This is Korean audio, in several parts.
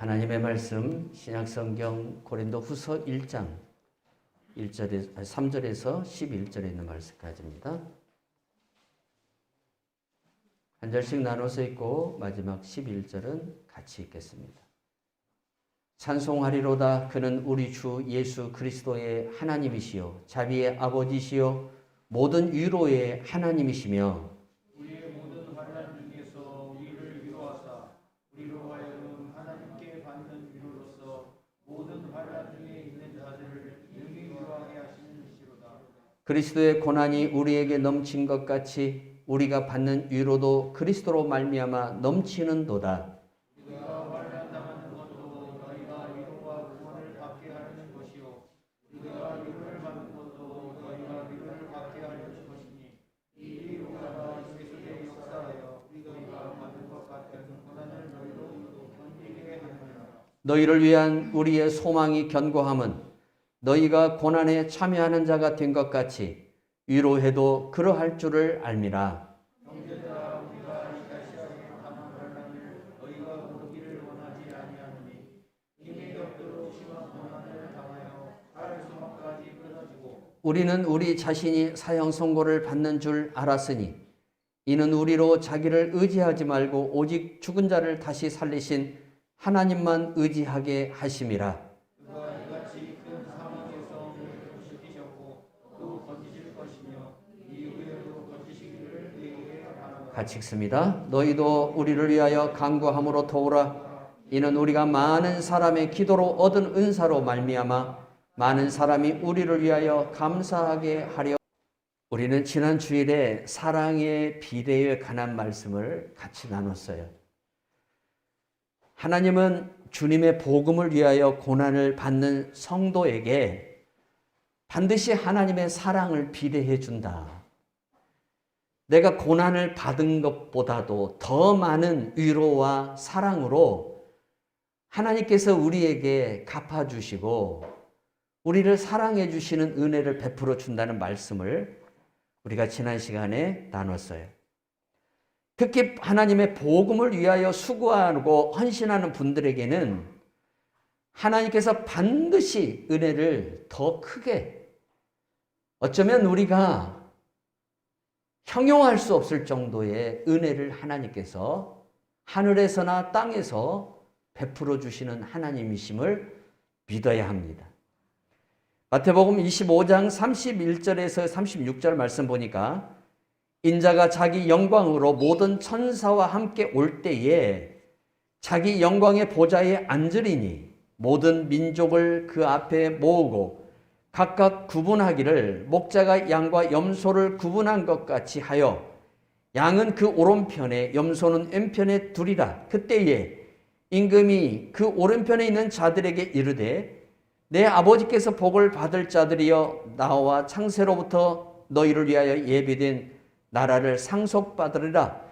하나님의 말씀 신약성경 고린도후서 1장 3절에서 11절에 있는 말씀까지입니다. 한 절씩 나눠서 읽고 마지막 11절은 같이 읽겠습니다. 찬송하리로다. 그는 우리 주 예수 그리스도의 하나님이시요 자비의 아버지시요 모든 위로의 하나님이시며 우리의 모든 환난 중에서 우리를 위로하사 우리로 하여금 하나님께 받는 위로로서 모든 환난 중에 있는 자들을 능히 위로하게 하시는 이시로다. 그리스도의 고난이 우리에게 넘친 것 같이 우리가 받는 위로도 그리스도로 말미암아 넘치는도다. 우리가 환난 당하는 것도 너희가 위로와 구원을 받게 하려는 것이요 우리가 위로를 받는 것도 너희가 위로를 받게 하려는 것이니 이 위로가 그리스도의 역사하여 너희가 받는 것 같은 고난을 너희도 견디게 하느니라. 너희를 위한 우리의 소망이 견고함은 너희가 고난에 참여하는 자가 된 것 같이 위로해도 그러할 줄을 알미라. 형제들아, 우리가 이 가시하게 당한 환난을 너희가 모르기를 원하지 아니하노니 이미 격도로 심한 고난을 당하여 할 소망까지 끊어지고 우리는 우리 자신이 사형 선고를 받는 줄 알았으니 이는 우리로 자기를 의지하지 말고 오직 죽은 자를 다시 살리신 하나님만 의지하게 하심이라. 그가 이같이 큰 사망에서 우리를 지키셨고 또 건지실 것이며 이후에도 건지시기를 너희에게 바라노라. 같이 읽습니다. 너희도 우리를 위하여 간구함으로 도우라. 이는 우리가 많은 사람의 기도로 얻은 은사로 말미암아 많은 사람이 우리를 위하여 감사하게 하려. 우리는 지난 주일에 사랑의 비례에 관한 말씀을 같이 나눴어요. 하나님은 주님의 복음을 위하여 고난을 받는 성도에게 반드시 하나님의 사랑을 비례해 준다. 내가 고난을 받은 것보다도 더 많은 위로와 사랑으로 하나님께서 우리에게 갚아주시고 우리를 사랑해 주시는 은혜를 베풀어 준다는 말씀을 우리가 지난 시간에 나눴어요. 특히 하나님의 복음을 위하여 수고하고 헌신하는 분들에게는 하나님께서 반드시 은혜를 더 크게, 어쩌면 우리가 형용할 수 없을 정도의 은혜를 하나님께서 하늘에서나 땅에서 베풀어 주시는 하나님이심을 믿어야 합니다. 마태복음 25장 31절에서 36절 말씀 보니까 인자가 자기 영광으로 모든 천사와 함께 올 때에 자기 영광의 보좌에 앉으리니 모든 민족을 그 앞에 모으고 각각 구분하기를 목자가 양과 염소를 구분한 것 같이 하여 양은 그 오른편에 염소는 왼편에 두리라. 그때에 임금이 그 오른편에 있는 자들에게 이르되 내 아버지께서 복을 받을 자들이여 나와 창세로부터 너희를 위하여 예비된 나라를 상속받으리라.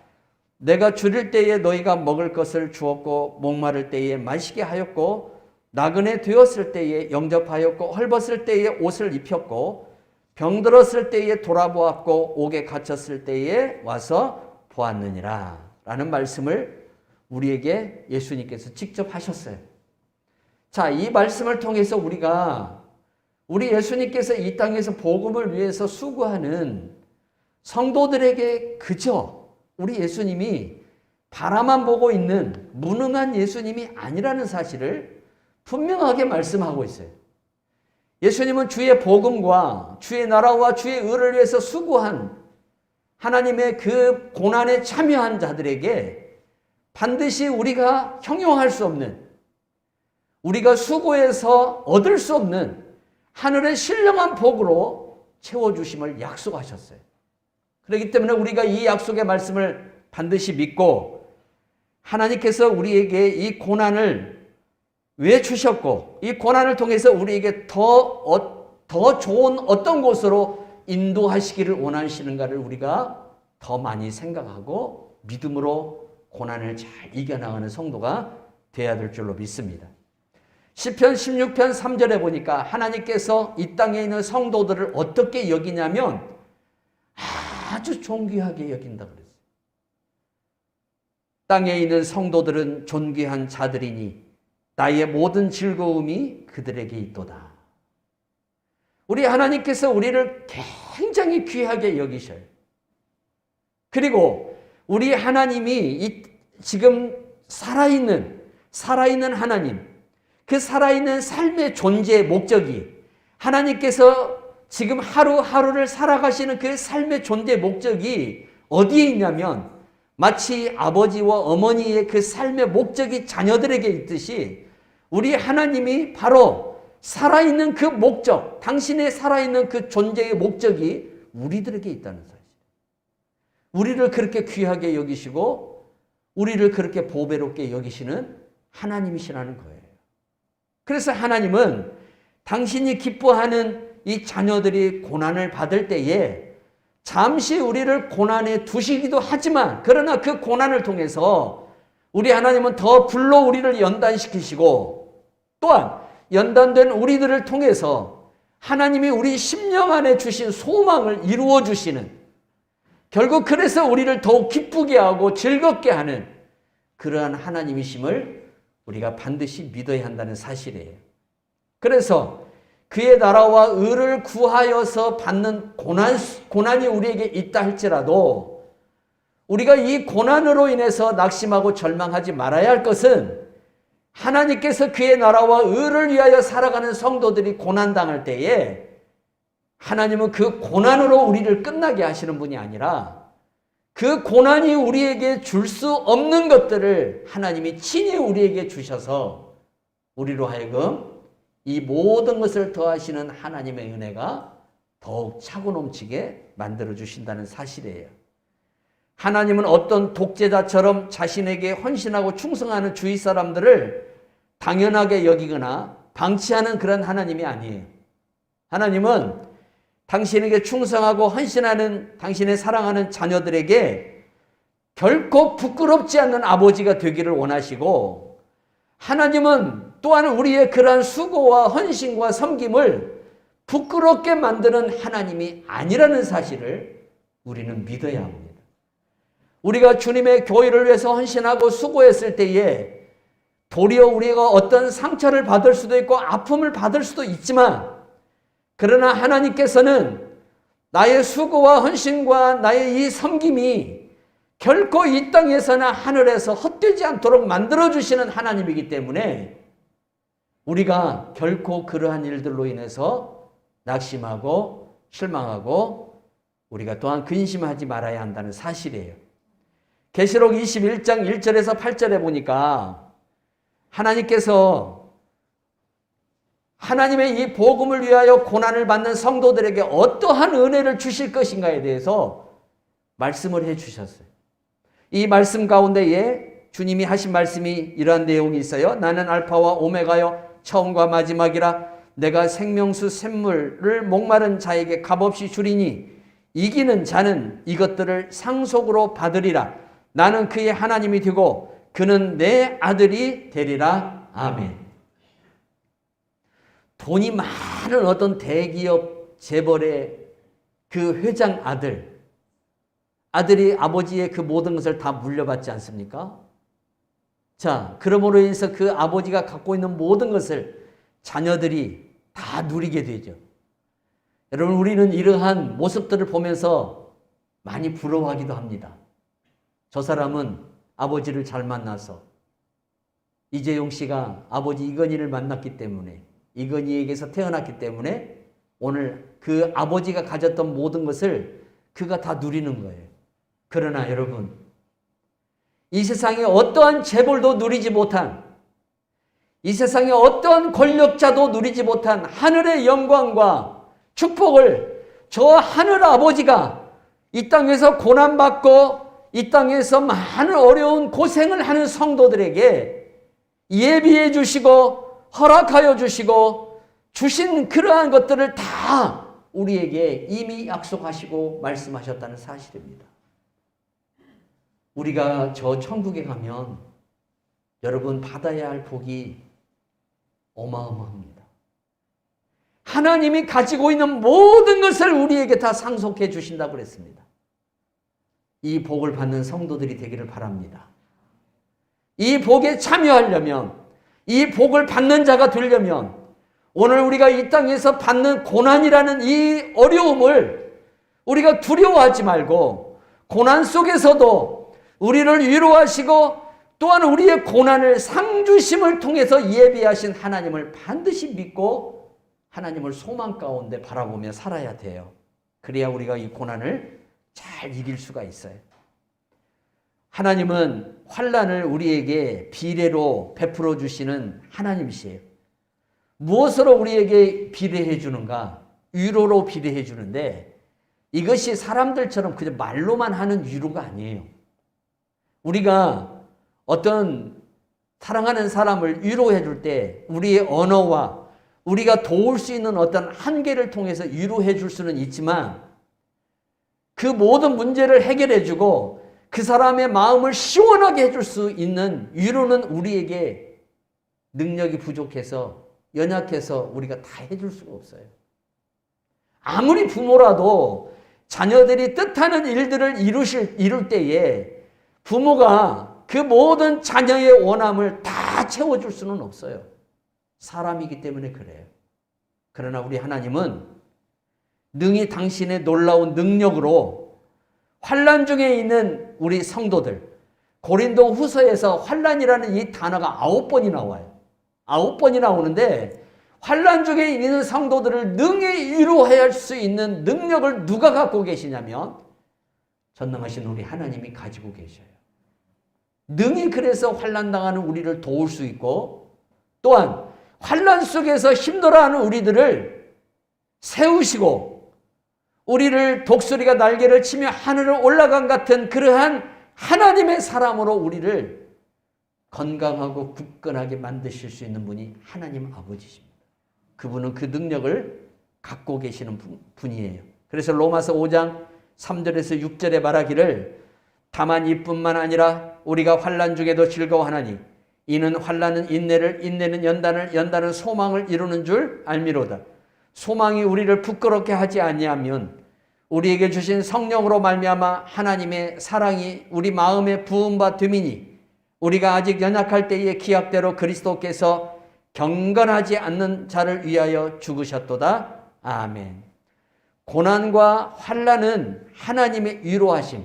내가 줄일 때에 너희가 먹을 것을 주었고 목마를 때에 마시게 하였고 나그네 되었을 때에 영접하였고 헐벗을 때에 옷을 입혔고 병들었을 때에 돌아보았고 옥에 갇혔을 때에 와서 보았느니라 라는 말씀을 우리에게 예수님께서 직접 하셨어요. 자, 이 말씀을 통해서 우리 예수님께서 이 땅에서 복음을 위해서 수고하는 성도들에게 그저 우리 예수님이 바라만 보고 있는 무능한 예수님이 아니라는 사실을 분명하게 말씀하고 있어요. 예수님은 주의 복음과 주의 나라와 주의 의를 위해서 수고한 하나님의 그 고난에 참여한 자들에게 반드시 우리가 형용할 수 없는, 우리가 수고해서 얻을 수 없는 하늘의 신령한 복으로 채워주심을 약속하셨어요. 그렇기 때문에 우리가 이 약속의 말씀을 반드시 믿고 하나님께서 우리에게 이 고난을 왜 주셨고 이 고난을 통해서 우리에게 더 좋은 어떤 곳으로 인도하시기를 원하시는가를 우리가 더 많이 생각하고 믿음으로 고난을 잘 이겨나가는 성도가 되어야 될 줄로 믿습니다. 시편 16편 3절에 보니까 하나님께서 이 땅에 있는 성도들을 어떻게 여기냐면 아주 존귀하게 여긴다 그랬어요. 땅에 있는 성도들은 존귀한 자들이니 나의 모든 즐거움이 그들에게 있도다. 우리 하나님께서 우리를 굉장히 귀하게 여기셔요. 그리고 우리 하나님이 지금 살아있는 하나님, 그 살아있는 삶의 존재의 목적이, 하나님께서 지금 하루하루를 살아가시는 그 삶의 존재의 목적이 어디에 있냐면, 마치 아버지와 어머니의 그 삶의 목적이 자녀들에게 있듯이 우리 하나님이 바로 살아있는 그 목적, 당신의 살아있는 그 존재의 목적이 우리들에게 있다는 사실. 우리를 그렇게 귀하게 여기시고 우리를 그렇게 보배롭게 여기시는 하나님이시라는 거예요. 그래서 하나님은 당신이 기뻐하는 이 자녀들이 고난을 받을 때에 잠시 우리를 고난에 두시기도 하지만, 그러나 그 고난을 통해서 우리 하나님은 더 불로 우리를 연단시키시고, 또한 연단된 우리들을 통해서 하나님이 우리 심령 안에 주신 소망을 이루어 주시는, 결국 그래서 우리를 더욱 기쁘게 하고 즐겁게 하는 그러한 하나님이심을 우리가 반드시 믿어야 한다는 사실이에요. 그래서 그의 나라와 의를 구하여서 받는 고난이 우리에게 있다 할지라도 우리가 이 고난으로 인해서 낙심하고 절망하지 말아야 할 것은, 하나님께서 그의 나라와 의를 위하여 살아가는 성도들이 고난당할 때에 하나님은 그 고난으로 우리를 끝나게 하시는 분이 아니라, 그 고난이 우리에게 줄 수 없는 것들을 하나님이 친히 우리에게 주셔서 우리로 하여금 이 모든 것을 더하시는 하나님의 은혜가 더욱 차고 넘치게 만들어 주신다는 사실이에요. 하나님은 어떤 독재자처럼 자신에게 헌신하고 충성하는 주위 사람들을 당연하게 여기거나 방치하는 그런 하나님이 아니에요. 하나님은 당신에게 충성하고 헌신하는 당신의 사랑하는 자녀들에게 결코 부끄럽지 않는 아버지가 되기를 원하시고, 하나님은 또한 우리의 그러한 수고와 헌신과 섬김을 부끄럽게 만드는 하나님이 아니라는 사실을 우리는 믿어야 합니다. 우리가 주님의 교회를 위해서 헌신하고 수고했을 때에 도리어 우리가 어떤 상처를 받을 수도 있고 아픔을 받을 수도 있지만, 그러나 하나님께서는 나의 수고와 헌신과 나의 이 섬김이 결코 이 땅에서나 하늘에서 헛되지 않도록 만들어주시는 하나님이기 때문에 우리가 결코 그러한 일들로 인해서 낙심하고 실망하고 우리가 또한 근심하지 말아야 한다는 사실이에요. 계시록 21장 1절에서 8절에 보니까 하나님께서 하나님의 이 복음을 위하여 고난을 받는 성도들에게 어떠한 은혜를 주실 것인가에 대해서 말씀을 해 주셨어요. 이 말씀 가운데에 주님이 하신 말씀이 이러한 내용이 있어요. 나는 알파와 오메가요 처음과 마지막이라. 내가 생명수 샘물을 목마른 자에게 값없이 주리니 이기는 자는 이것들을 상속으로 받으리라. 나는 그의 하나님이 되고 그는 내 아들이 되리라. 아멘. 돈이 많은 어떤 대기업 재벌의 그 회장 아들이 아버지의 그 모든 것을 다 물려받지 않습니까? 자, 그러므로 인해서 그 아버지가 갖고 있는 모든 것을 자녀들이 다 누리게 되죠. 여러분, 우리는 이러한 모습들을 보면서 많이 부러워하기도 합니다. 저 사람은 아버지를 잘 만나서, 이재용 씨가 아버지 이건희를 만났기 때문에, 이건희에게서 태어났기 때문에 오늘 그 아버지가 가졌던 모든 것을 그가 다 누리는 거예요. 그러나 여러분, 이 세상에 어떠한 재벌도 누리지 못한, 이 세상에 어떠한 권력자도 누리지 못한 하늘의 영광과 축복을 저 하늘 아버지가 이 땅에서 고난받고 이 땅에서 많은 어려운 고생을 하는 성도들에게 예비해 주시고 허락하여 주시고 주신 그러한 것들을 다 우리에게 이미 약속하시고 말씀하셨다는 사실입니다. 우리가 저 천국에 가면 여러분 받아야 할 복이 어마어마합니다. 하나님이 가지고 있는 모든 것을 우리에게 다 상속해 주신다고 그랬습니다. 이 복을 받는 성도들이 되기를 바랍니다. 이 복에 참여하려면, 이 복을 받는 자가 되려면 오늘 우리가 이 땅에서 받는 고난이라는 이 어려움을 우리가 두려워하지 말고 고난 속에서도 우리를 위로하시고 또한 우리의 고난을 상주심을 통해서 예비하신 하나님을 반드시 믿고 하나님을 소망 가운데 바라보며 살아야 돼요. 그래야 우리가 이 고난을 잘 이길 수가 있어요. 하나님은 환난을 우리에게 비례로 베풀어 주시는 하나님이시에요. 무엇으로 우리에게 비례해 주는가? 위로로 비례해 주는데 이것이 사람들처럼 그저 말로만 하는 위로가 아니에요. 우리가 어떤 사랑하는 사람을 위로해 줄 때 우리의 언어와 우리가 도울 수 있는 어떤 한계를 통해서 위로해 줄 수는 있지만 그 모든 문제를 해결해 주고 그 사람의 마음을 시원하게 해줄 수 있는 위로는 우리에게 능력이 부족해서 연약해서 우리가 다 해줄 수가 없어요. 아무리 부모라도 자녀들이 뜻하는 일들을 이룰 때에 부모가 그 모든 자녀의 원함을 다 채워줄 수는 없어요. 사람이기 때문에 그래요. 그러나 우리 하나님은 능히 당신의 놀라운 능력으로 환난 중에 있는 우리 성도들, 고린도 후서에서 환난이라는 이 단어가 9번이 나와요. 9번이 나오는데 환난 중에 있는 성도들을 능히 위로할 수 있는 능력을 누가 갖고 계시냐면 전능하신 우리 하나님이 가지고 계셔요. 능히 그래서 환난 당하는 우리를 도울 수 있고 또한 환난 속에서 힘들어하는 우리들을 세우시고 우리를 독수리가 날개를 치며 하늘을 올라간 같은 그러한 하나님의 사람으로 우리를 건강하고 굳건하게 만드실 수 있는 분이 하나님 아버지십니다. 그분은 그 능력을 갖고 계시는 분이에요. 그래서 로마서 5장 3절에서 6절에 말하기를 다만 이뿐만 아니라 우리가 환난 중에도 즐거워하나니 이는 환난은 인내를 인내는 연단을 연단은 소망을 이루는 줄 알미로다. 소망이 우리를 부끄럽게 하지 아니하면 우리에게 주신 성령으로 말미암아 하나님의 사랑이 우리 마음에 부음바 됨이니 우리가 아직 연약할 때의 기약대로 그리스도께서 경건하지 않는 자를 위하여 죽으셨도다. 아멘. 고난과 환난은 하나님의 위로하심,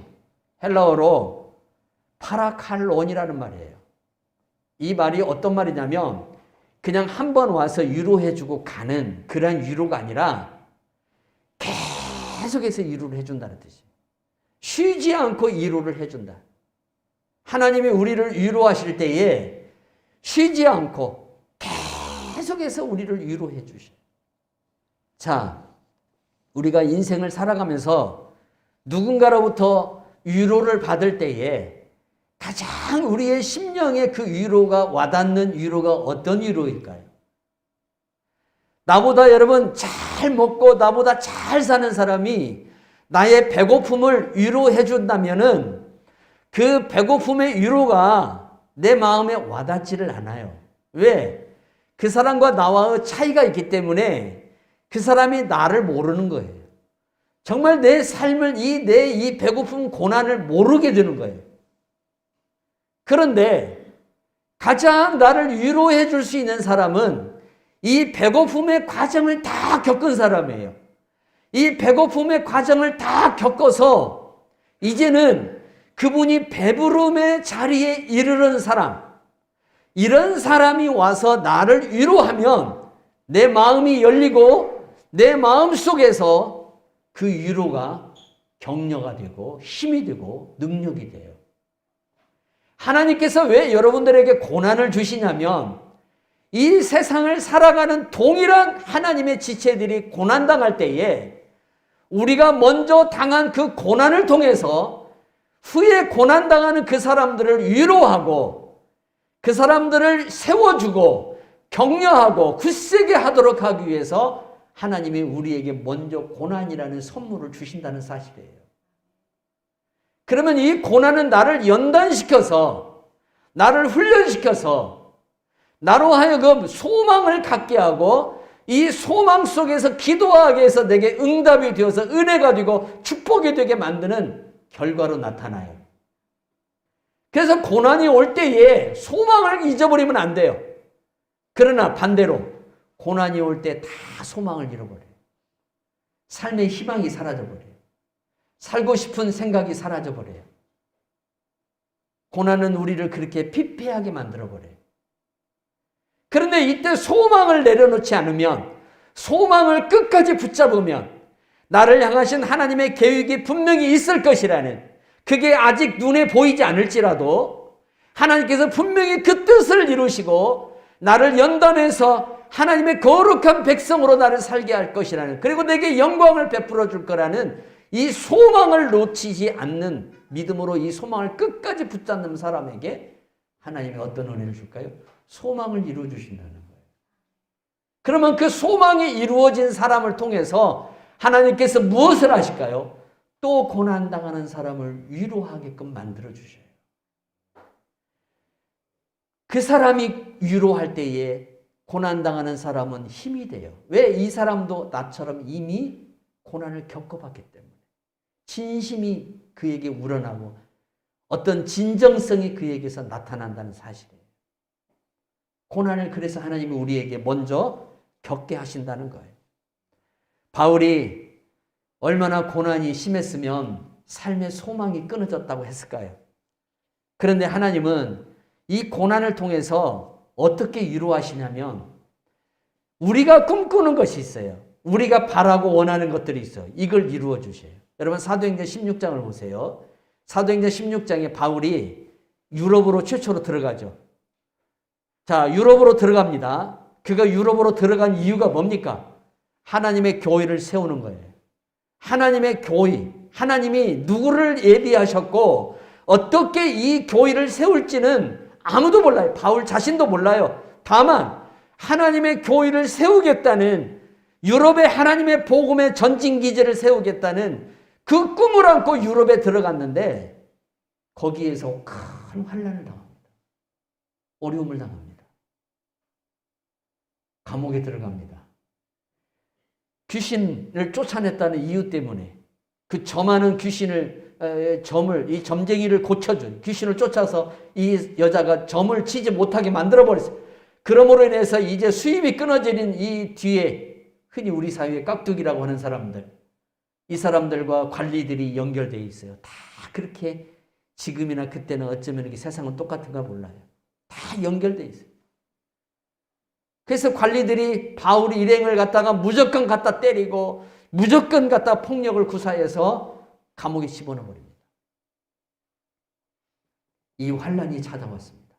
헬라어로 파라칼론이라는 말이에요. 이 말이 어떤 말이냐면 그냥 한 번 와서 위로해주고 가는 그런 위로가 아니라 계속해서 위로를 해준다는 뜻이에요. 쉬지 않고 위로를 해준다. 하나님이 우리를 위로하실 때에 쉬지 않고 계속해서 우리를 위로해 주셔요. 자, 우리가 인생을 살아가면서 누군가로부터 위로를 받을 때에 가장 우리의 심령에 그 위로가 와닿는 위로가 어떤 위로일까요? 나보다 여러분 잘 먹고 나보다 잘 사는 사람이 나의 배고픔을 위로해 준다면은 그 배고픔의 위로가 내 마음에 와닿지를 않아요. 왜? 그 사람과 나와의 차이가 있기 때문에 그 사람이 나를 모르는 거예요. 정말 내 삶을 내 이 배고픔 고난을 모르게 되는 거예요. 그런데 가장 나를 위로해 줄 수 있는 사람은 이 배고픔의 과정을 다 겪은 사람이에요. 이 배고픔의 과정을 다 겪어서 이제는 그분이 배부름의 자리에 이르는 사람, 이런 사람이 와서 나를 위로하면 내 마음이 열리고 내 마음 속에서 그 위로가 격려가 되고 힘이 되고 능력이 돼요. 하나님께서 왜 여러분들에게 고난을 주시냐면 이 세상을 살아가는 동일한 하나님의 지체들이 고난당할 때에 우리가 먼저 당한 그 고난을 통해서 후에 고난당하는 그 사람들을 위로하고 그 사람들을 세워주고 격려하고 굳세게 하도록 하기 위해서 하나님이 우리에게 먼저 고난이라는 선물을 주신다는 사실이에요. 그러면 이 고난은 나를 연단시켜서 나를 훈련시켜서 나로 하여금 소망을 갖게 하고 이 소망 속에서 기도하게 해서 내게 응답이 되어서 은혜가 되고 축복이 되게 만드는 결과로 나타나요. 그래서 고난이 올 때에 소망을 잊어버리면 안 돼요. 그러나 반대로 고난이 올 때 다 소망을 잃어버려요. 삶의 희망이 사라져버려요. 살고 싶은 생각이 사라져버려요. 고난은 우리를 그렇게 피폐하게 만들어버려요. 그런데 이때 소망을 내려놓지 않으면, 소망을 끝까지 붙잡으면 나를 향하신 하나님의 계획이 분명히 있을 것이라는, 그게 아직 눈에 보이지 않을지라도 하나님께서 분명히 그 뜻을 이루시고 나를 연단해서 하나님의 거룩한 백성으로 나를 살게 할 것이라는, 그리고 내게 영광을 베풀어 줄 거라는 이 소망을 놓치지 않는 믿음으로 이 소망을 끝까지 붙잡는 사람에게 하나님이 어떤 은혜를 줄까요? 소망을 이루어 주신다는 거예요. 그러면 그 소망이 이루어진 사람을 통해서 하나님께서 무엇을 하실까요? 또 고난당하는 사람을 위로하게끔 만들어 주셔요. 그 사람이 위로할 때에 고난당하는 사람은 힘이 돼요. 왜? 이 사람도 나처럼 이미 고난을 겪어봤기 때문에. 진심이 그에게 우러나고 어떤 진정성이 그에게서 나타난다는 사실이에요. 고난을 그래서 하나님이 우리에게 먼저 겪게 하신다는 거예요. 바울이 얼마나 고난이 심했으면 삶의 소망이 끊어졌다고 했을까요? 그런데 하나님은 이 고난을 통해서 어떻게 위로하시냐면, 우리가 꿈꾸는 것이 있어요. 우리가 바라고 원하는 것들이 있어요. 이걸 이루어 주셔요. 여러분 사도행전 16장을 보세요. 사도행전 16장에 바울이 유럽으로 최초로 들어가죠. 자, 유럽으로 들어갑니다. 그가 유럽으로 들어간 이유가 뭡니까? 하나님의 교회를 세우는 거예요. 하나님의 교회, 하나님이 누구를 예비하셨고 어떻게 이 교회를 세울지는 아무도 몰라요. 바울 자신도 몰라요. 다만 하나님의 교회를 세우겠다는, 유럽에 하나님의 복음의 전진기지를 세우겠다는 그 꿈을 안고 유럽에 들어갔는데 거기에서 큰 환난을 당합니다. 어려움을 당합니다. 감옥에 들어갑니다. 귀신을 쫓아냈다는 이유 때문에, 그 점하는 귀신을, 이 점쟁이를 고쳐준 귀신을 쫓아서 이 여자가 점을 치지 못하게 만들어버렸어요. 그러므로 인해서 이제 수입이 끊어지는 이 뒤에 흔히 우리 사회에 깍두기라고 하는 사람들, 이 사람들과 관리들이 연결되어 있어요. 다 그렇게 지금이나 그때는 어쩌면 이렇게 세상은 똑같은가 몰라요. 다 연결되어 있어요. 그래서 관리들이 바울이 일행을 갖다가 무조건 갖다 때리고 무조건 갖다 폭력을 구사해서 감옥에 집어넣어버립니다. 이 환난이 찾아왔습니다.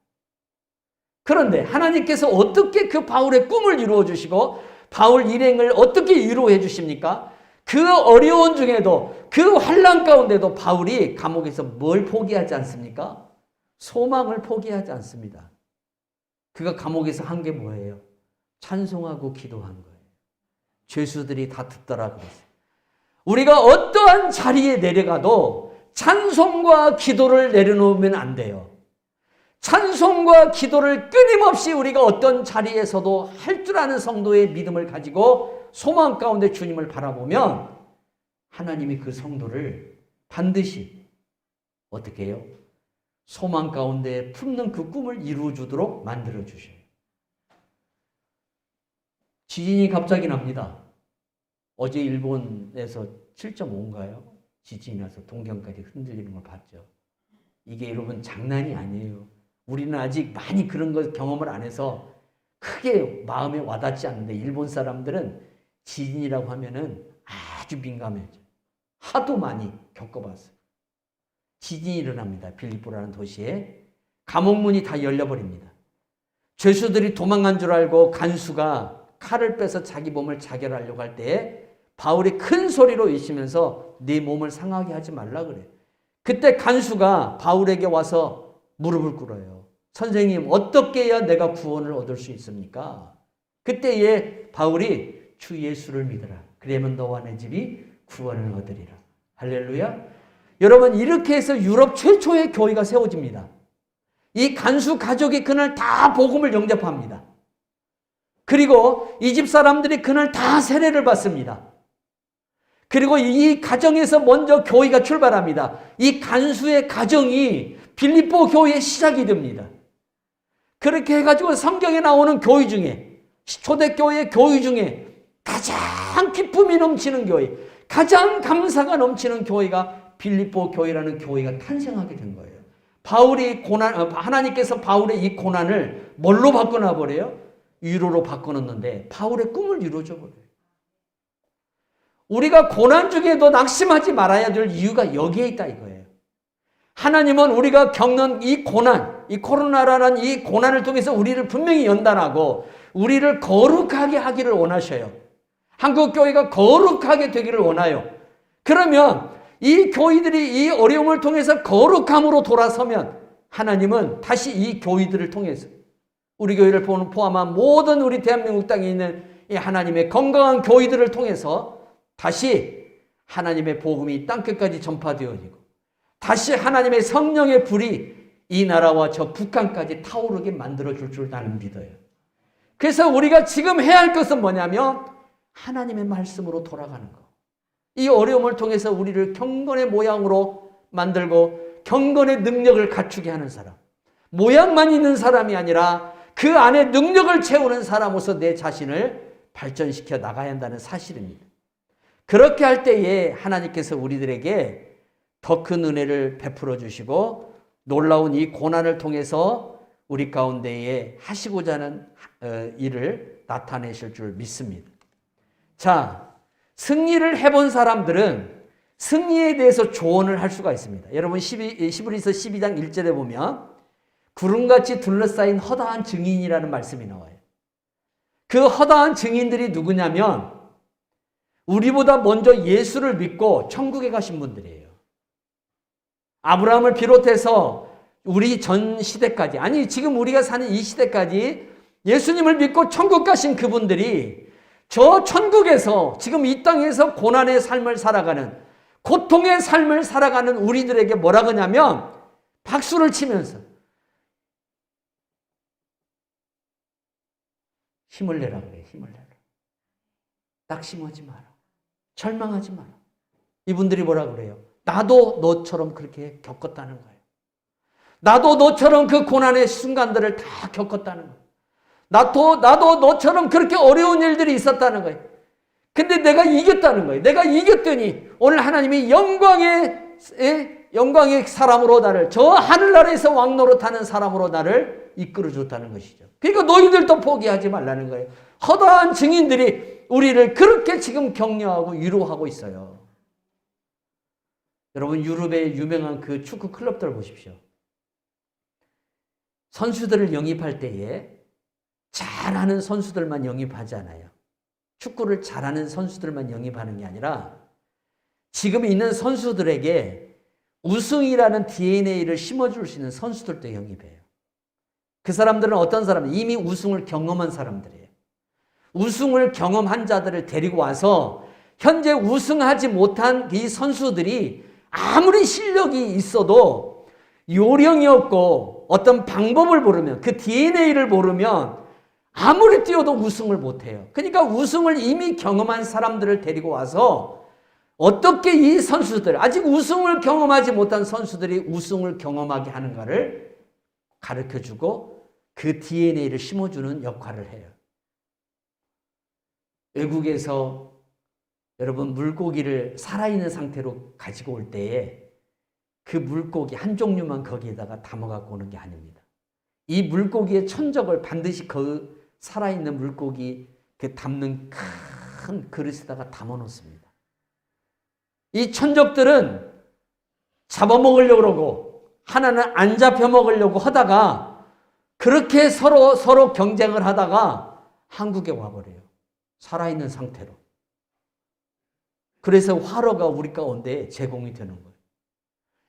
그런데 하나님께서 어떻게 그 바울의 꿈을 이루어 주시고 바울 일행을 어떻게 위로해 주십니까? 그 어려운 중에도, 그 환난 가운데도 바울이 감옥에서 뭘 포기하지 않습니까? 소망을 포기하지 않습니다. 그가 감옥에서 한 게 뭐예요? 찬송하고 기도한 거예요. 죄수들이 다 듣더라 그랬어요. 우리가 어떠한 자리에 내려가도 찬송과 기도를 내려놓으면 안 돼요. 찬송과 기도를 끊임없이 우리가 어떤 자리에서도 할 줄 아는 성도의 믿음을 가지고 소망 가운데 주님을 바라보면 하나님이 그 성도를 반드시 어떻게 해요? 소망 가운데 품는 그 꿈을 이루어 주도록 만들어 주셔요. 지진이 갑자기 납니다. 어제 일본에서 7.5인가요? 지진이 나서 동경까지 흔들리는 걸 봤죠. 이게 여러분 장난이 아니에요. 우리는 아직 많이 그런 걸 경험을 안 해서 크게 마음에 와닿지 않는데 일본 사람들은 지진이라고 하면은 아주 민감해져. 하도 많이 겪어봤어요. 지진이 일어납니다. 빌립보라는 도시에. 감옥문이 다 열려버립니다. 죄수들이 도망간 줄 알고 간수가 칼을 빼서 자기 몸을 자결하려고 할 때에 바울이 큰 소리로 외치면서 네 몸을 상하게 하지 말라 그래. 그때 간수가 바울에게 와서 무릎을 꿇어요. 선생님, 어떻게 해야 내가 구원을 얻을 수 있습니까? 그때에 바울이 주 예수를 믿어라. 그러면 너와 내 집이 구원을 얻으리라. 할렐루야. 여러분, 이렇게 해서 유럽 최초의 교회가 세워집니다. 이 간수 가족이 그날 다 복음을 영접합니다. 그리고 이 집 사람들이 그날 다 세례를 받습니다. 그리고 이 가정에서 먼저 교회가 출발합니다. 이 간수의 가정이 빌립보 교회의 시작이 됩니다. 그렇게 해가지고 성경에 나오는 교회 중에, 초대교회 교회 중에 가장 기쁨이 넘치는 교회, 가장 감사가 넘치는 교회가 빌립보 교회라는 교회가 탄생하게 된 거예요. 하나님께서 바울의 이 고난을 뭘로 바꿔놔 버려요? 위로로 바꿔놓는데 바울의 꿈을 이루어져 버려요. 우리가 고난 중에도 낙심하지 말아야 될 이유가 여기에 있다 이거예요. 하나님은 우리가 겪는 이 고난, 이 코로나라는 이 고난을 통해서 우리를 분명히 연단하고 우리를 거룩하게 하기를 원하셔요. 한국교회가 거룩하게 되기를 원해요. 그러면 이 교회들이 이 어려움을 통해서 거룩함으로 돌아서면 하나님은 다시 이 교회들을 통해서 우리 교회를 포함한 모든 우리 대한민국 땅에 있는 이 하나님의 건강한 교회들을 통해서 다시 하나님의 복음이 땅끝까지 전파되어지고 다시 하나님의 성령의 불이 이 나라와 저 북한까지 타오르게 만들어줄 줄 나는 믿어요. 그래서 우리가 지금 해야 할 것은 뭐냐면 하나님의 말씀으로 돌아가는 거. 이 어려움을 통해서 우리를 경건의 모양으로 만들고 경건의 능력을 갖추게 하는 사람. 모양만 있는 사람이 아니라 그 안에 능력을 채우는 사람으로서 내 자신을 발전시켜 나가야 한다는 사실입니다. 그렇게 할 때에 하나님께서 우리들에게 더 큰 은혜를 베풀어 주시고 놀라운 이 고난을 통해서 우리 가운데에 하시고자 하는 일을 나타내실 줄 믿습니다. 자, 승리를 해본 사람들은 승리에 대해서 조언을 할 수가 있습니다. 여러분 히브리서 12장 1절에 보면 구름같이 둘러싸인 허다한 증인이라는 말씀이 나와요. 그 허다한 증인들이 누구냐면 우리보다 먼저 예수를 믿고 천국에 가신 분들이에요. 아브라함을 비롯해서 우리 전 시대까지, 아니 지금 우리가 사는 이 시대까지 예수님을 믿고 천국 가신 그분들이 저 천국에서 지금 이 땅에서 고난의 삶을 살아가는, 고통의 삶을 살아가는 우리들에게 뭐라 그러냐면 박수를 치면서 힘을 내라 그래. 힘을 내라. 낙심하지 마라. 절망하지 마라. 이분들이 뭐라 그래요? 나도 너처럼 그렇게 겪었다는 거예요. 나도 너처럼 그 고난의 순간들을 다 겪었다는 거예요. 나도 너처럼 그렇게 어려운 일들이 있었다는 거예요. 근데 내가 이겼다는 거예요. 내가 이겼더니 오늘 하나님이 영광의 사람으로 나를, 저 하늘나라에서 왕노릇하는 사람으로 나를 이끌어줬다는 것이죠. 그러니까 너희들도 포기하지 말라는 거예요. 허다한 증인들이 우리를 그렇게 지금 격려하고 위로하고 있어요. 여러분 유럽의 유명한 그 축구 클럽들 보십시오. 선수들을 영입할 때에 잘하는 선수들만 영입하지 않아요. 축구를 잘하는 선수들만 영입하는 게 아니라 지금 있는 선수들에게 우승이라는 DNA를 심어줄 수 있는 선수들도 영입해요. 그 사람들은 어떤 사람들? 이미 우승을 경험한 사람들이에요. 우승을 경험한 자들을 데리고 와서 현재 우승하지 못한 이 선수들이 아무리 실력이 있어도 요령이 없고 어떤 방법을 모르면, 그 DNA를 모르면 아무리 뛰어도 우승을 못해요. 그러니까 우승을 이미 경험한 사람들을 데리고 와서 어떻게 이 선수들, 아직 우승을 경험하지 못한 선수들이 우승을 경험하게 하는가를 가르쳐주고 그 DNA를 심어주는 역할을 해요. 외국에서 여러분 물고기를 살아있는 상태로 가지고 올 때에 그 물고기 한 종류만 거기에다가 담아갖고 오는 게 아닙니다. 이 물고기의 천적을 반드시 그 살아있는 물고기 그 담는 큰 그릇에다가 담아 놓습니다. 이 천적들은 잡아먹으려고 그러고 하나는 안 잡혀 먹으려고 하다가 그렇게 서로 경쟁을 하다가 한국에 와버려요. 살아있는 상태로. 그래서 화로가 우리 가운데 제공이 되는 거예요.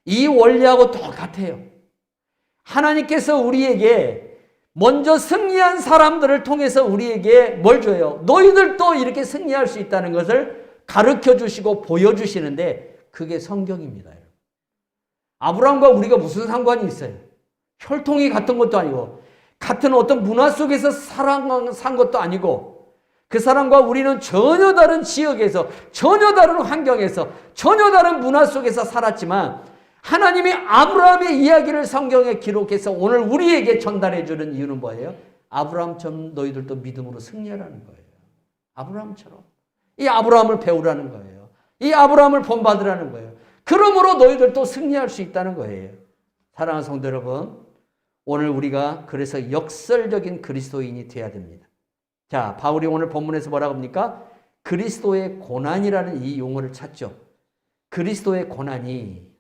이 원리하고 똑같아요. 하나님께서 우리에게 먼저 승리한 사람들을 통해서 우리에게 뭘 줘요? 너희들도 이렇게 승리할 수 있다는 것을 가르쳐 주시고 보여주시는데 그게 성경입니다. 아브라함과 우리가 무슨 상관이 있어요? 혈통이 같은 것도 아니고 같은 어떤 문화 속에서 산 것도 아니고 그 사람과 우리는 전혀 다른 지역에서 전혀 다른 환경에서 전혀 다른 문화 속에서 살았지만 하나님이 아브라함의 이야기를 성경에 기록해서 오늘 우리에게 전달해 주는 이유는 뭐예요? 아브라함처럼 너희들도 믿음으로 승리하라는 거예요. 아브라함처럼. 이 아브라함을 배우라는 거예요. 이 아브라함을 본받으라는 거예요. 그러므로 너희들도 승리할 수 있다는 거예요. 사랑하는 성도 여러분, 오늘 우리가 그래서 역설적인 그리스도인이 되어야 됩니다. 자, 바울이 오늘 본문에서 뭐라고 합니까? 그리스도의 고난이라는 이 용어를 찾죠. 그리스도의 고난이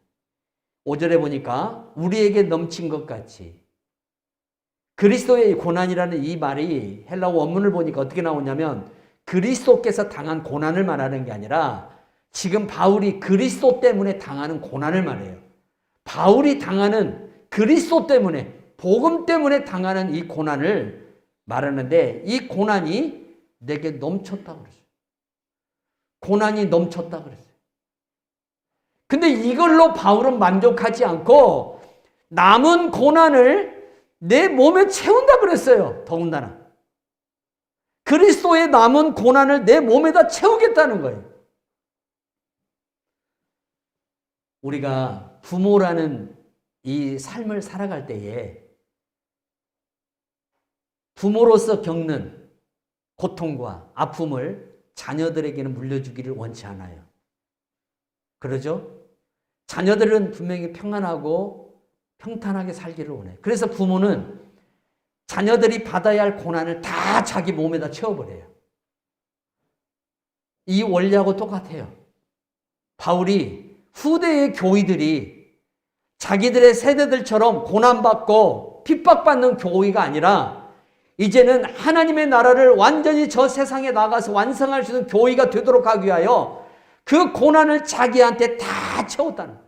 5절에 보니까 우리에게 넘친 것 같이, 그리스도의 고난이라는 이 말이 헬라어 원문을 보니까 어떻게 나오냐면 그리스도께서 당한 고난을 말하는 게 아니라 지금 바울이 그리스도 때문에 당하는 고난을 말해요. 바울이 당하는 그리스도 때문에, 복음 때문에 당하는 이 고난을 말하는데 이 고난이 내게 넘쳤다고 그랬어요. 고난이 넘쳤다고 그랬어요. 근데 이걸로 바울은 만족하지 않고 남은 고난을 내 몸에 채운다 그랬어요. 더군다나. 그리스도의 남은 고난을 내 몸에다 채우겠다는 거예요. 우리가 부모라는 이 삶을 살아갈 때에 부모로서 겪는 고통과 아픔을 자녀들에게는 물려주기를 원치 않아요. 그러죠? 자녀들은 분명히 평안하고 평탄하게 살기를 원해요. 그래서 부모는 자녀들이 받아야 할 고난을 다 자기 몸에다 채워버려요. 이 원리하고 똑같아요. 바울이 후대의 교회들이 자기들의 세대들처럼 고난받고 핍박받는 교회가 아니라 이제는 하나님의 나라를 완전히 저 세상에 나가서 완성할 수 있는 교회가 되도록 하기 위하여 그 고난을 자기한테 다 채웠다는 거예요.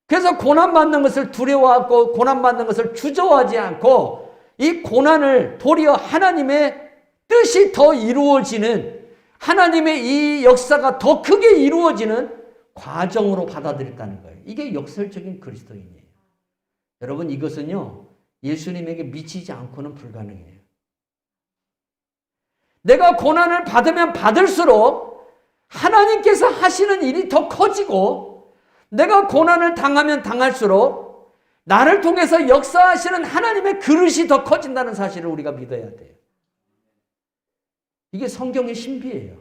그래서 고난받는 것을 두려워하고 고난받는 것을 주저하지 않고 이 고난을 도리어 하나님의 뜻이 더 이루어지는, 하나님의 이 역사가 더 크게 이루어지는 과정으로 받아들였다는 거예요. 이게 역설적인 그리스도인이에요. 여러분, 이것은요 예수님에게 미치지 않고는 불가능해요. 내가 고난을 받으면 받을수록 하나님께서 하시는 일이 더 커지고, 내가 고난을 당하면 당할수록 나를 통해서 역사하시는 하나님의 그릇이 더 커진다는 사실을 우리가 믿어야 돼요. 이게 성경의 신비예요.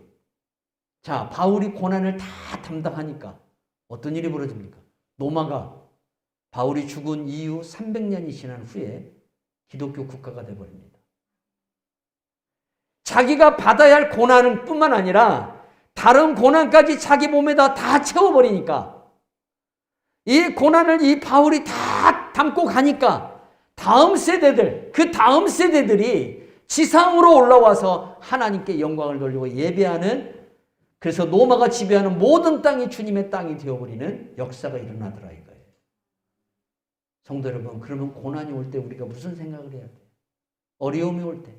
자, 바울이 고난을 다 담당하니까 어떤 일이 벌어집니까? 로마가 바울이 죽은 이후 300년이 지난 후에 기독교 국가가 되어버립니다. 자기가 받아야 할 고난은 뿐만 아니라 다른 고난까지 자기 몸에다 다 채워버리니까, 이 고난을 이 바울이 다 담고 가니까 다음 세대들, 그 다음 세대들이 지상으로 올라와서 하나님께 영광을 돌리고 예배하는, 그래서 로마가 지배하는 모든 땅이 주님의 땅이 되어버리는 역사가 일어나더라 이거예요. 성도 여러분, 그러면 고난이 올 때 우리가 무슨 생각을 해야 돼요? 어려움이 올 때,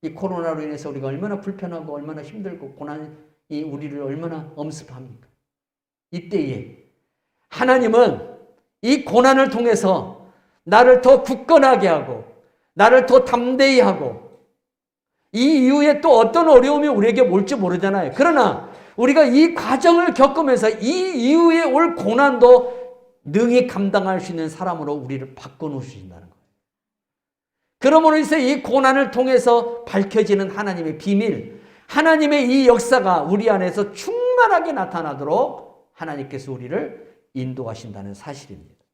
이 코로나로 인해서 우리가 얼마나 불편하고 얼마나 힘들고 고난이 우리를 얼마나 엄습합니까? 이때에 하나님은 이 고난을 통해서 나를 더 굳건하게 하고 나를 더 담대히 하고, 이 이후에 또 어떤 어려움이 우리에게 올지 모르잖아요. 그러나 우리가 이 과정을 겪으면서 이 이후에 올 고난도 능히 감당할 수 있는 사람으로 우리를 바꿔놓으신다는 거예요. 그러므로 인해서 이 고난을 통해서 밝혀지는 하나님의 비밀, 하나님의 이 역사가 우리 안에서 충만하게 나타나도록 하나님께서 우리를 인도하신다는 사실입니다.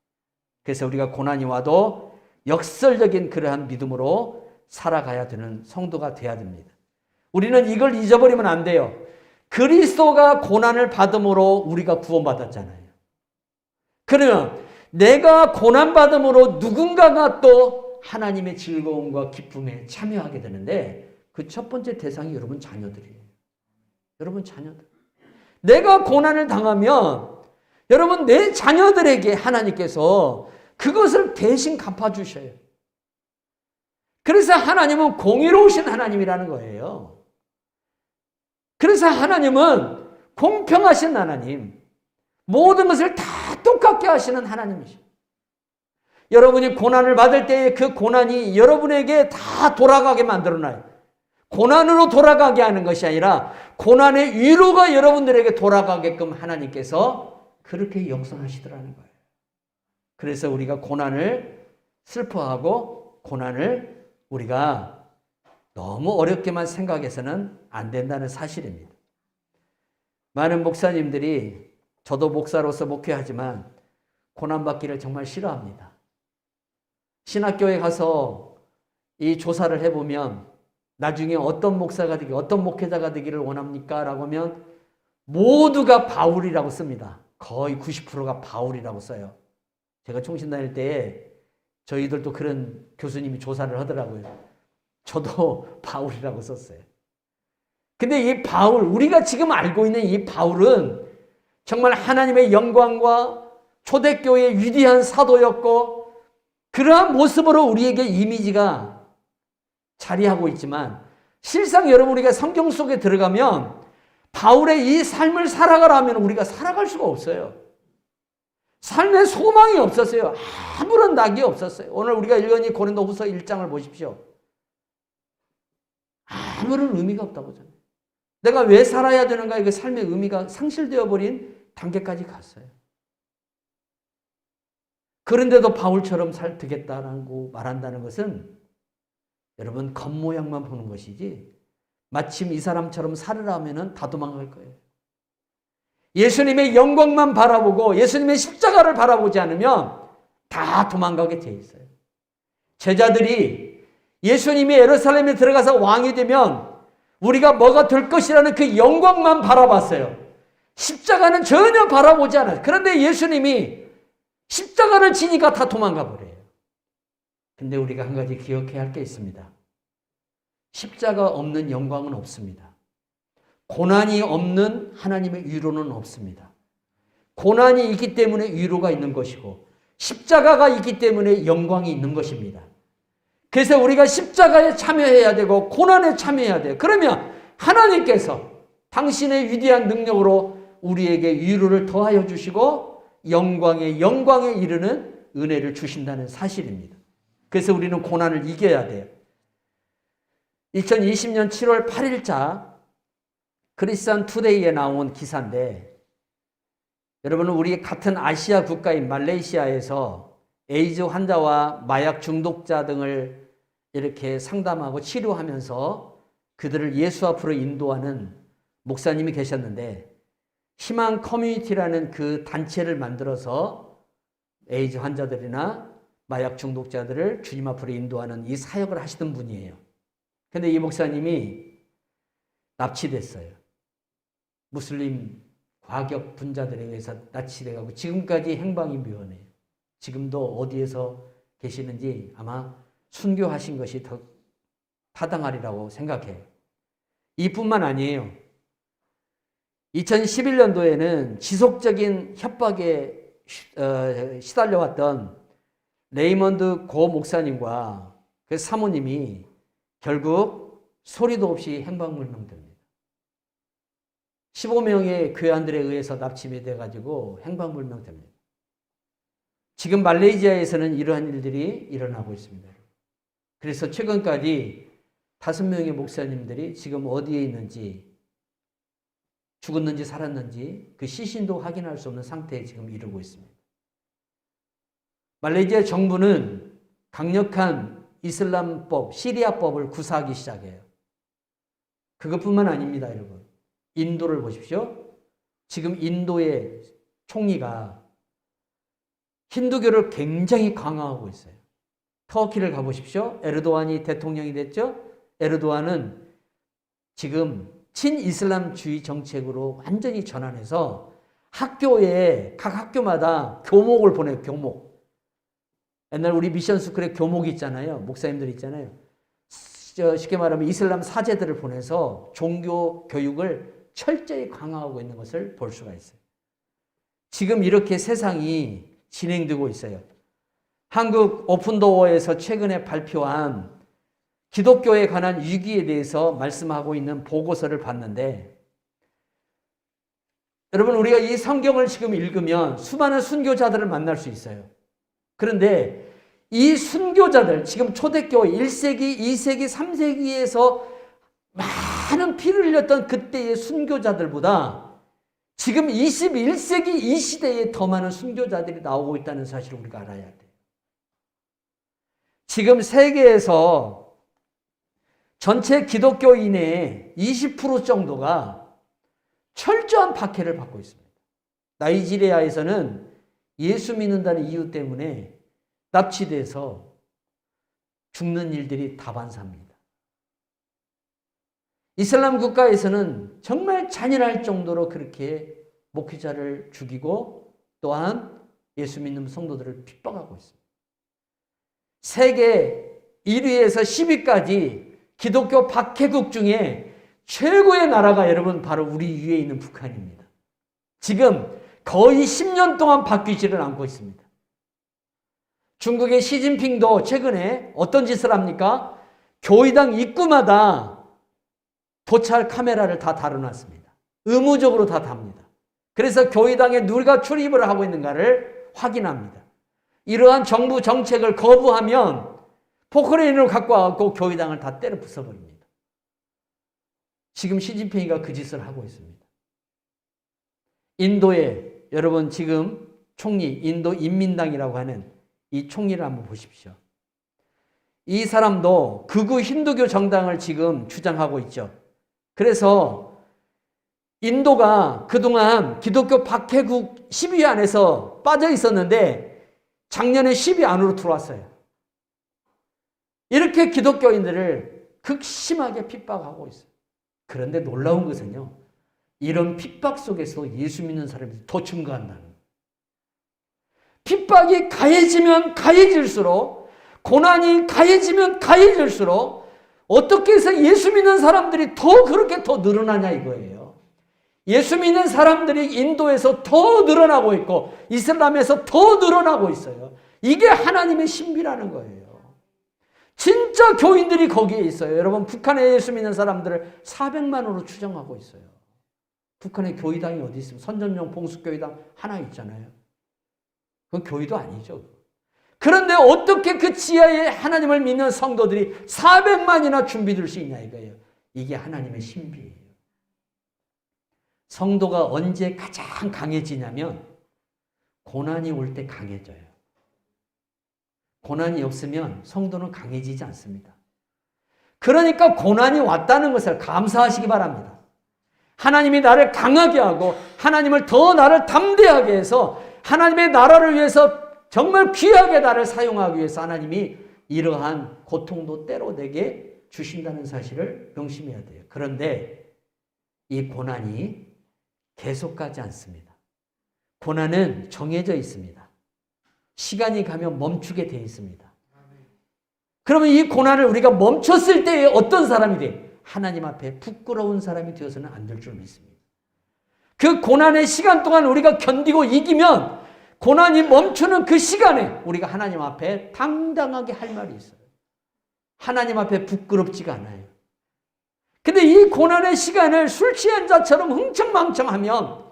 그래서 우리가 고난이 와도 역설적인 그러한 믿음으로 살아가야 되는 성도가 돼야 됩니다. 우리는 이걸 잊어버리면 안 돼요. 그리스도가 고난을 받음으로 우리가 구원받았잖아요. 그러면 내가 고난받음으로 누군가가 또 하나님의 즐거움과 기쁨에 참여하게 되는데 그 첫 번째 대상이 여러분 자녀들이에요. 여러분 자녀들. 내가 고난을 당하면 여러분 내 자녀들에게 하나님께서 그것을 대신 갚아주셔요. 그래서 하나님은 공의로우신 하나님이라는 거예요. 그래서 하나님은 공평하신 하나님, 모든 것을 다 똑같게 하시는 하나님이시죠. 여러분이 고난을 받을 때에 그 고난이 여러분에게 다 돌아가게 만들어놔요. 고난으로 돌아가게 하는 것이 아니라 고난의 위로가 여러분들에게 돌아가게끔 하나님께서 그렇게 역선하시더라는 거예요. 그래서 우리가 고난을 슬퍼하고 고난을 우리가 너무 어렵게만 생각해서는 안 된다는 사실입니다. 많은 목사님들이, 저도 목사로서 목회하지만 고난받기를 정말 싫어합니다. 신학교에 가서 이 조사를 해보면 나중에 어떤 목사가 되기, 어떤 목회자가 되기를 원합니까? 라고 하면 모두가 바울이라고 씁니다. 거의 90%가 바울이라고 써요. 제가 총신 다닐 때에 저희들도 그런 교수님이 조사를 하더라고요. 저도 바울이라고 썼어요. 근데 이 바울, 우리가 지금 알고 있는 이 바울은 정말 하나님의 영광과 초대교회의 위대한 사도였고, 그러한 모습으로 우리에게 이미지가 자리하고 있지만, 실상 여러분 우리가 성경 속에 들어가면 바울의 이 삶을 살아가라면 우리가 살아갈 수가 없어요. 삶에 소망이 없었어요. 아무런 낙이 없었어요. 오늘 우리가 읽은 이 고린도후서 1장을 보십시오. 아무런 의미가 없다고 하잖아요. 내가 왜 살아야 되는가? 그 삶의 의미가 상실되어 버린 단계까지 갔어요. 그런데도 바울처럼 살되겠다라고 말한다는 것은 여러분 겉모양만 보는 것이지, 마침 이 사람처럼 살으라 하면은 다 도망갈 거예요. 예수님의 영광만 바라보고 예수님의 십자가를 바라보지 않으면 다 도망가게 돼 있어요. 제자들이 예수님이 예루살렘에 들어가서 왕이 되면 우리가 뭐가 될 것이라는 그 영광만 바라봤어요. 십자가는 전혀 바라보지 않아요. 그런데 예수님이 십자가를 지니까 다 도망가 버려요. 근데 우리가 한 가지 기억해야 할 게 있습니다. 십자가 없는 영광은 없습니다. 고난이 없는 하나님의 위로는 없습니다. 고난이 있기 때문에 위로가 있는 것이고, 십자가가 있기 때문에 영광이 있는 것입니다. 그래서 우리가 십자가에 참여해야 되고 고난에 참여해야 돼요. 그러면 하나님께서 당신의 위대한 능력으로 우리에게 위로를 더하여 주시고 영광에 이르는 은혜를 주신다는 사실입니다. 그래서 우리는 고난을 이겨야 돼요. 2020년 7월 8일자 크리스천 투데이에 나온 기사인데, 여러분은 우리 같은 아시아 국가인 말레이시아에서 에이즈 환자와 마약 중독자 등을 이렇게 상담하고 치료하면서 그들을 예수 앞으로 인도하는 목사님이 계셨는데, 희망 커뮤니티라는 그 단체를 만들어서 에이즈 환자들이나 마약 중독자들을 주님 앞으로 인도하는 이 사역을 하시던 분이에요. 근데 이 목사님이 납치됐어요. 무슬림 과격 분자들에 의해서 납치돼가고 지금까지 행방이 묘해요. 지금도 어디에서 계시는지 아마 순교하신 것이 더 타당하리라고 생각해요. 이뿐만 아니에요. 2011년도에는 지속적인 협박에 시달려왔던 레이먼드 고 목사님과 그 사모님이 결국 소리도 없이 행방불명됩니다. 15명의 교회원들에 의해서 납치이 돼가지고 행방불명됩니다. 지금 말레이시아에서는 이러한 일들이 일어나고 있습니다. 그래서 최근까지 5명의 목사님들이 지금 어디에 있는지, 죽었는지 살았는지 그 시신도 확인할 수 없는 상태에 지금 이르고 있습니다. 말레이시아 정부는 강력한 이슬람법, 시리아법을 구사하기 시작해요. 그것뿐만 아닙니다, 여러분. 인도를 보십시오. 지금 인도의 총리가 힌두교를 굉장히 강화하고 있어요. 터키를 가보십시오. 에르도안이 대통령이 됐죠. 에르도안은 지금 친이슬람주의 정책으로 완전히 전환해서 학교에, 각 학교마다 교목을 보내요. 교목. 옛날 우리 미션 스쿨에 교목이 있잖아요. 목사님들 있잖아요. 쉽게 말하면 이슬람 사제들을 보내서 종교 교육을 철저히 강화하고 있는 것을 볼 수가 있어요. 지금 이렇게 세상이 진행되고 있어요. 한국 오픈도어에서 최근에 발표한 기독교에 관한 위기에 대해서 말씀하고 있는 보고서를 봤는데, 여러분 우리가 이 성경을 지금 읽으면 수많은 순교자들을 만날 수 있어요. 그런데 이 순교자들, 지금 초대교회 1세기, 2세기, 3세기에서 많은 피를 흘렸던 그때의 순교자들보다 지금 21세기 이 시대에 더 많은 순교자들이 나오고 있다는 사실을 우리가 알아야 돼요. 지금 세계에서 전체 기독교인의 20% 정도가 철저한 박해를 받고 있습니다. 나이지리아에서는 예수 믿는다는 이유 때문에 납치돼서 죽는 일들이 다반사입니다. 이슬람 국가에서는 정말 잔인할 정도로 그렇게 목회자를 죽이고 또한 예수 믿는 성도들을 핍박하고 있습니다. 세계 1위에서 10위까지 기독교 박해국 중에 최고의 나라가 여러분 바로 우리 위에 있는 북한입니다. 지금 거의 10년 동안 바뀌지를 않고 있습니다. 중국의 시진핑도 최근에 어떤 짓을 합니까? 교회당 입구마다 도찰 카메라를 다 달아놨습니다. 의무적으로 다 답니다. 그래서 교회당에 누가 출입을 하고 있는가를 확인합니다. 이러한 정부 정책을 거부하면 포크레인을 갖고 와서 교회당을 다 때려 부숴버립니다. 지금 시진핑이가 그 짓을 하고 있습니다. 인도에 여러분 지금 총리, 인도 인민당이라고 하는 이 총리를 한번 보십시오. 이 사람도 극우 힌두교 정당을 지금 주장하고 있죠. 그래서 인도가 그동안 기독교 박해국 10위 안에서 빠져 있었는데 작년에 10위 안으로 들어왔어요. 이렇게 기독교인들을 극심하게 핍박하고 있어요. 그런데 놀라운 것은요, 이런 핍박 속에서 예수 믿는 사람이 더 증가한다는 거예요. 핍박이 가해지면 가해질수록, 고난이 가해지면 가해질수록 어떻게 해서 예수 믿는 사람들이 더 그렇게 더 늘어나냐 이거예요. 예수 믿는 사람들이 인도에서 더 늘어나고 있고 이슬람에서 더 늘어나고 있어요. 이게 하나님의 신비라는 거예요. 진짜 교인들이 거기에 있어요. 여러분, 북한에 예수 믿는 사람들을 400만으로 추정하고 있어요. 북한에 교회당이 어디 있습니까? 선전용 봉숙교회당 하나 있잖아요. 그건 교회도 아니죠. 그런데 어떻게 그 지하에 하나님을 믿는 성도들이 400만이나 준비될 수 있냐 이거예요. 이게 하나님의 신비예요. 성도가 언제 가장 강해지냐면 고난이 올 때 강해져요. 고난이 없으면 성도는 강해지지 않습니다. 그러니까 고난이 왔다는 것을 감사하시기 바랍니다. 하나님이 나를 강하게 하고 하나님을 더 나를 담대하게 해서 하나님의 나라를 위해서 정말 귀하게 나를 사용하기 위해서 하나님이 이러한 고통도 때로 내게 주신다는 사실을 명심해야 돼요. 그런데 이 고난이 계속 가지 않습니다. 고난은 정해져 있습니다. 시간이 가면 멈추게 되어 있습니다. 그러면 이 고난을 우리가 멈췄을 때에 어떤 사람이 돼? 하나님 앞에 부끄러운 사람이 되어서는 안 될 줄 믿습니다. 그 고난의 시간 동안 우리가 견디고 이기면 고난이 멈추는 그 시간에 우리가 하나님 앞에 당당하게 할 말이 있어요. 하나님 앞에 부끄럽지가 않아요. 근데 이 고난의 시간을 술 취한 자처럼 흥청망청하면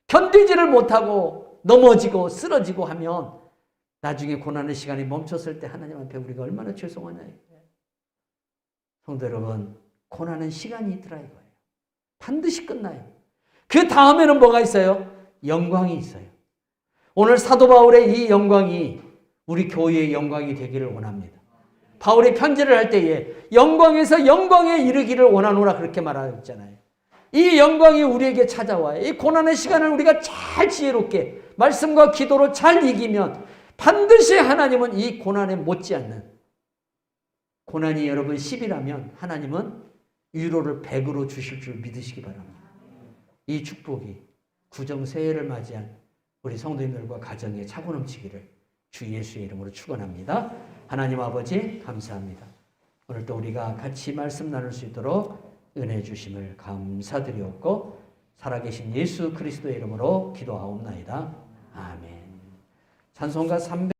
견디지를 못하고 넘어지고 쓰러지고 하면 나중에 고난의 시간이 멈췄을 때 하나님 앞에 우리가 얼마나 죄송하냐 이거예요. 성도 여러분, 고난은 시간이 있더라 이거예요. 반드시 끝나요. 그 다음에는 뭐가 있어요? 영광이 있어요. 오늘 사도 바울의 이 영광이 우리 교회의 영광이 되기를 원합니다. 바울이 편지를 할 때에 영광에서 영광에 이르기를 원하노라 그렇게 말하잖아요. 이 영광이 우리에게 찾아와요. 이 고난의 시간을 우리가 잘 지혜롭게 말씀과 기도로 잘 이기면 반드시 하나님은 이 고난에 못지않는, 고난이 여러분 10이라면 하나님은 위로를 100으로 주실 줄 믿으시기 바랍니다. 이 축복이 구정새해를 맞이한 우리 성도님들과 가정에 차고 넘치기를 주 예수의 이름으로 축원합니다. 하나님 아버지 감사합니다. 오늘 또 우리가 같이 말씀 나눌 수 있도록 은혜 주심을 감사드리옵고 살아계신 예수 그리스도의 이름으로 기도하옵나이다. 아멘. 찬송가 300